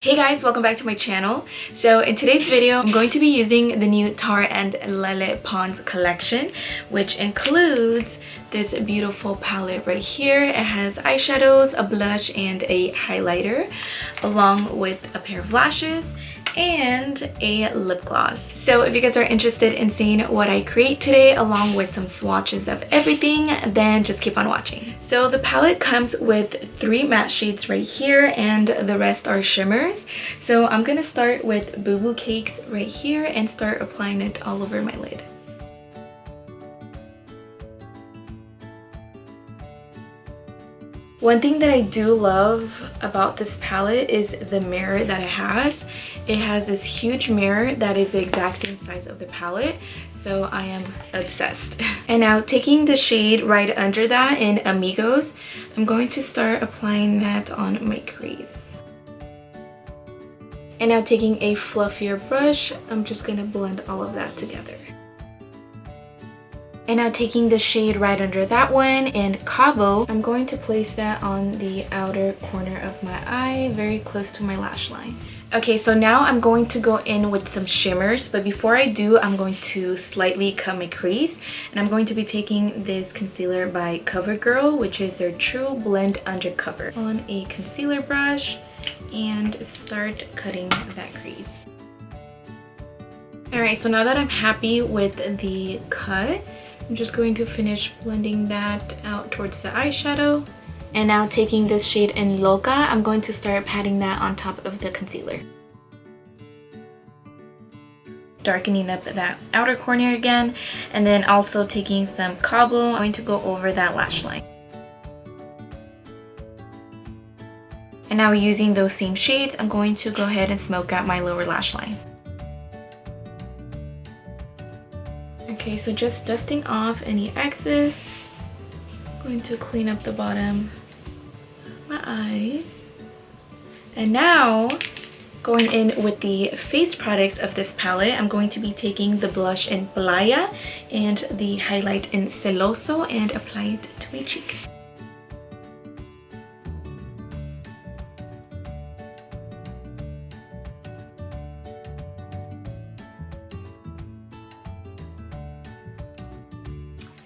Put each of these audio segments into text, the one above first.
Hey guys, welcome back to my channel. So in today's video, I'm going to be using the new Tarte and Lele Pons collection, which includes this beautiful palette right here. It has eyeshadows, a blush, and a highlighter, along with a pair of lashes and a lip gloss. So if you guys are interested in seeing what I create today along with some swatches of everything, then just keep on watching. So the palette comes with 3 matte shades right here and the rest are shimmers. So I'm gonna start with Boo Boo Cakes right here and start applying it all over my lid. One thing that I do love about this palette is the mirror that it has. It has this huge mirror that is the exact same size of the palette, so I am obsessed. And now taking the shade right under that in Amigos, I'm going to start applying that on my crease. And now taking a fluffier brush, I'm just gonna blend all of that together. And now taking the shade right under that one in Cabo, I'm going to place that on the outer corner of my eye, very close to my lash line. Okay, so now I'm going to go in with some shimmers, but before I do, I'm going to slightly cut my crease. And I'm going to be taking this concealer by CoverGirl, which is their True Blend Undercover, on a concealer brush and start cutting that crease. Alright, so now that I'm happy with the cut, I'm just going to finish blending that out towards the eyeshadow. And now taking this shade in Loca, I'm going to start patting that on top of the concealer. Darkening up that outer corner again, and then also taking some Cabo, I'm going to go over that lash line. And now using those same shades, I'm going to go ahead and smoke out my lower lash line. Okay, so just dusting off any excess. I'm going to clean up the bottom of my eyes. And now, going in with the face products of this palette, I'm going to be taking the blush in Playa and the highlight in Celoso and apply it to my cheeks.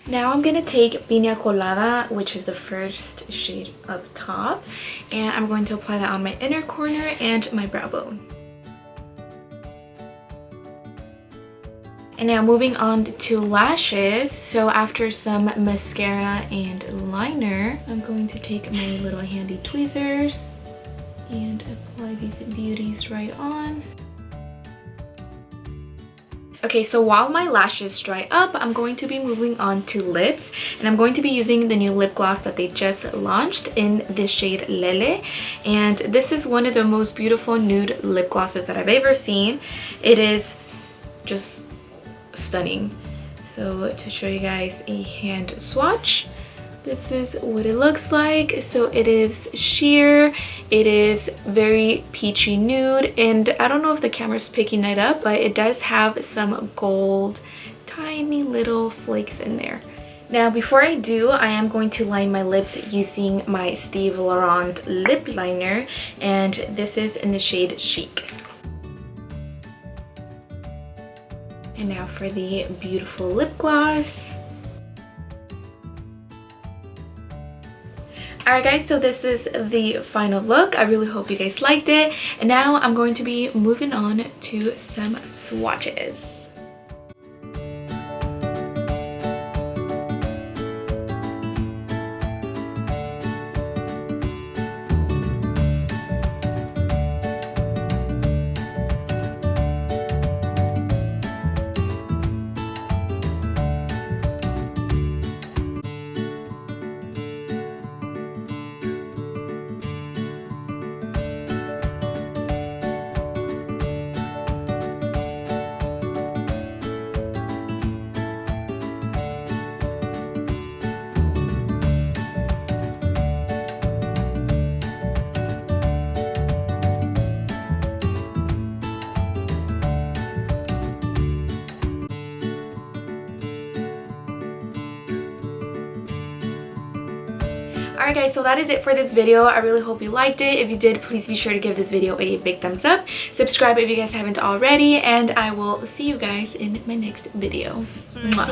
Now I'm going to take Piña Colada, which is the first shade up top, and I'm going to apply that on my inner corner and my brow bone. And now moving on to lashes. So after some mascara and liner, I'm going to take my little handy tweezers and apply these beauties right on. Okay, so while my lashes dry up, I'm going to be moving on to lips, and I'm going to be using the new lip gloss that they just launched in the shade Lele, and this is one of the most beautiful nude lip glosses that I've ever seen. It is just stunning. So to show you guys a hand swatch, this is what it looks like. So it is sheer, it is very peachy nude, and I don't know if the camera's picking it up, but it does have some gold, tiny little flakes in there. Now before I do, I am going to line my lips using my Steve Laurent lip liner, and this is in the shade Chic. And now for the beautiful lip gloss. Alright guys, so this is the final look. I really hope you guys liked it. And now I'm going to be moving on to some swatches. Alright guys, so that is it for this video. I really hope you liked it. If you did, please be sure to give this video a big thumbs up. Subscribe if you guys haven't already, and I will see you guys in my next video. Mwah.